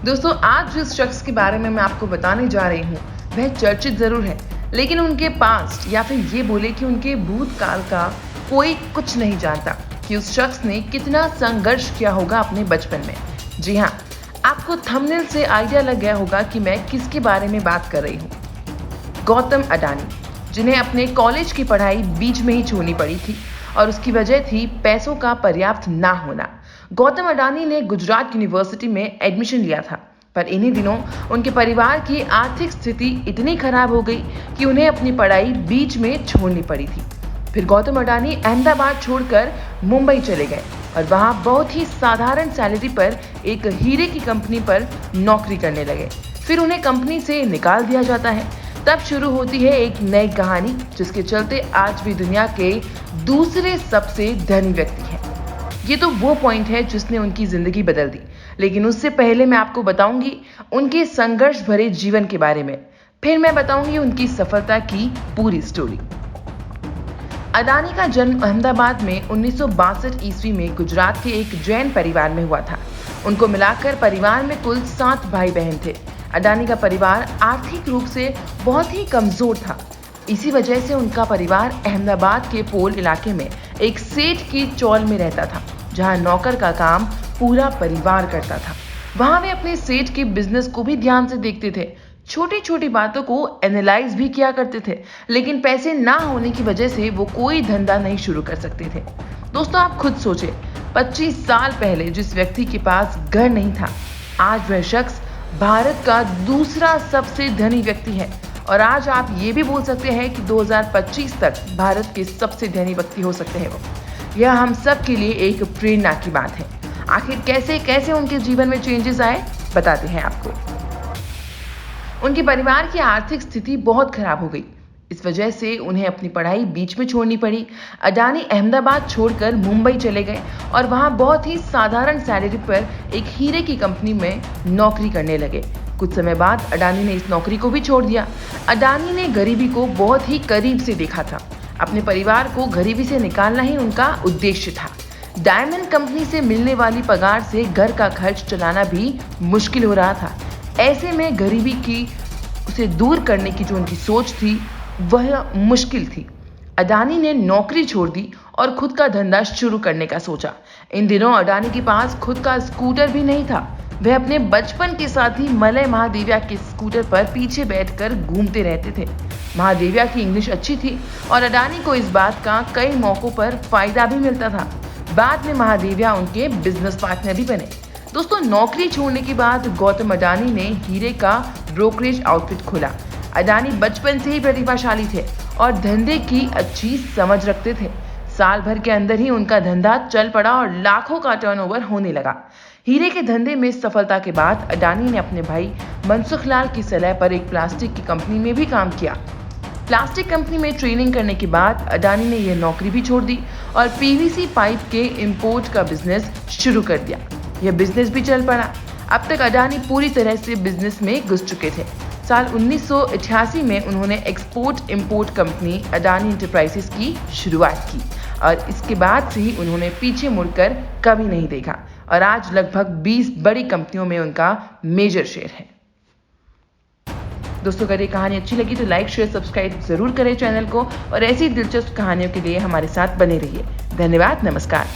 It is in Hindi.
दोस्तों, आज जिस शख्स के बारे में मैं आपको बताने जा रही हूँ वह चर्चित जरूर है, लेकिन उनके पास्ट या फिर ये बोले कि उनके भूतकाल का कोई कुछ नहीं जानता कि उस शख्स ने कितना संघर्ष किया होगा अपने बचपन में। जी हाँ, आपको थंबनेल से आइडिया लग गया होगा कि मैं किसके बारे में बात कर रही हूँ। गौतम अडानी, जिन्हें अपने कॉलेज की पढ़ाई बीच में ही छोड़नी पड़ी थी और उसकी वजह थी पैसों का पर्याप्त ना होना। गौतम अडानी ने गुजरात यूनिवर्सिटी में एडमिशन लिया था, पर इन्हीं दिनों उनके परिवार की आर्थिक स्थिति इतनी खराब हो गई कि उन्हें अपनी पढ़ाई बीच में छोड़नी पड़ी थी। फिर गौतम अडानी अहमदाबाद छोड़कर मुंबई चले गए और वहां बहुत ही साधारण सैलरी पर एक हीरे की कंपनी पर नौकरी करने लगे। फिर उन्हें कंपनी से निकाल दिया जाता है। तब शुरू होती है एक नई कहानी, जिसके चलते आज भी दुनिया के दूसरे सबसे धनी व्यक्ति हैं। ये तो वो पॉइंट है जिसने उनकी जिंदगी बदल दी, लेकिन उससे पहले मैं आपको बताऊंगी उनके संघर्ष भरे जीवन के बारे में। फिर मैं बताऊंगी उनकी सफलता की पूरी स्टोरी। अडानी का जन्म अहमदाबाद में 1962 ईस्वी में गुजरात के एक जैन परिवार में हुआ था। उनको मिलाकर परिवार में कुल 7 भाई बहन थे। अडानी का परिवार आर्थिक रूप से बहुत ही कमजोर था। इसी वजह से उनका परिवार अहमदाबाद के पोल इलाके में एक सेठ की चौल में रहता था, जहां नौकर का काम पूरा परिवार करता था। वहां वे अपने सेठ के बिजनेस को भी ध्यान से देखते थे, छोटी छोटी बातों को एनालाइज भी किया करते थे, लेकिन पैसे ना होने की वजह से वो कोई धंधा नहीं शुरू कर सकते थे। दोस्तों, आप खुद सोचें, 25 साल पहले जिस व्यक्ति के पास घर नहीं था, आज वह शख्स भारत का दूसरा सबसे धनी व्यक्ति है। और आज आप ये भी बोल सकते हैं कि 2025 तक भारत के सबसे धनी व्यक्ति हो सकते हैं वो। यह हम सब के लिए एक प्रेरणा की बात है। आखिर कैसे कैसे उनके जीवन में चेंजेस आए, बताते हैं आपको। उनके परिवार की आर्थिक स्थिति बहुत खराब हो गई। इस वजह से उन्हें अपनी पढ़ाई बीच में छोड़नी पड़ी। अडानी अहमदाबाद छोड़कर मुंबई चले गए और वहां बहुत ही साधारण सैलरी पर एक हीरे की कंपनी में नौकरी करने लगे। कुछ समय बाद अडानी ने इस नौकरी को भी छोड़ दिया। अडानी ने गरीबी को बहुत ही करीब से देखा था। अपने परिवार को गरीबी से निकालना ही उनका उद्देश्य था। डायमंड कंपनी से मिलने वाली पगार से घर का खर्च चलाना भी मुश्किल हो रहा था। ऐसे में गरीबी की उसे दूर करने की जो उनकी सोच थी वह मुश्किल थी। अडानी ने नौकरी छोड़ दी और खुद का धंधा शुरू करने का सोचा। इन दिनों अडानी के पास खुद का स्कूटर भी नहीं था। वह अपने बचपन के साथी मलय महादेविया के स्कूटर पर पीछे बैठकर घूमते रहते थे। महादेविया की इंग्लिश अच्छी थी और अडानी को इस बात का कई मौकों पर फायदा भी मिलता था। बाद में महादेविया उनके बिजनेस पार्टनर भी बने। दोस्तों, नौकरी छोड़ने के बाद गौतम अडानी ने हीरे का ब्रोकरेज आउटफिट खोला। अडानी बचपन से ही प्रतिभाशाली थे और धंधे की अच्छी समझ रखते थे। साल भर के अंदर ही उनका धंधा चल पड़ा और लाखों का टर्नओवर होने लगा। हीरे के धंधे में सफलता के बाद अडानी ने अपने भाई मनसुख लाल की सलाह पर एक प्लास्टिक की कंपनी में भी काम किया। प्लास्टिक कंपनी में ट्रेनिंग करने के बाद अडानी ने यह नौकरी भी छोड़ दी और पीवीसी पाइप के इंपोर्ट का बिजनेस शुरू कर दिया। यह बिजनेस भी चल पड़ा। अब तक अडानी पूरी तरह से बिजनेस में घुस चुके थे। साल 1988 में उन्होंने export import company Adani enterprises की शुरुआत की और इसके बाद से ही उन्होंने पीछे मुड़कर कभी नहीं देखा और आज लगभग 20 बड़ी कंपनियों में उनका मेजर शेयर है। दोस्तों, अगर ये कहानी अच्छी लगी तो लाइक, शेयर, सब्सक्राइब जरूर करें चैनल को और ऐसी दिलचस्प कहानियों के लिए हमारे साथ बने रहिए। धन्यवाद, नमस्कार।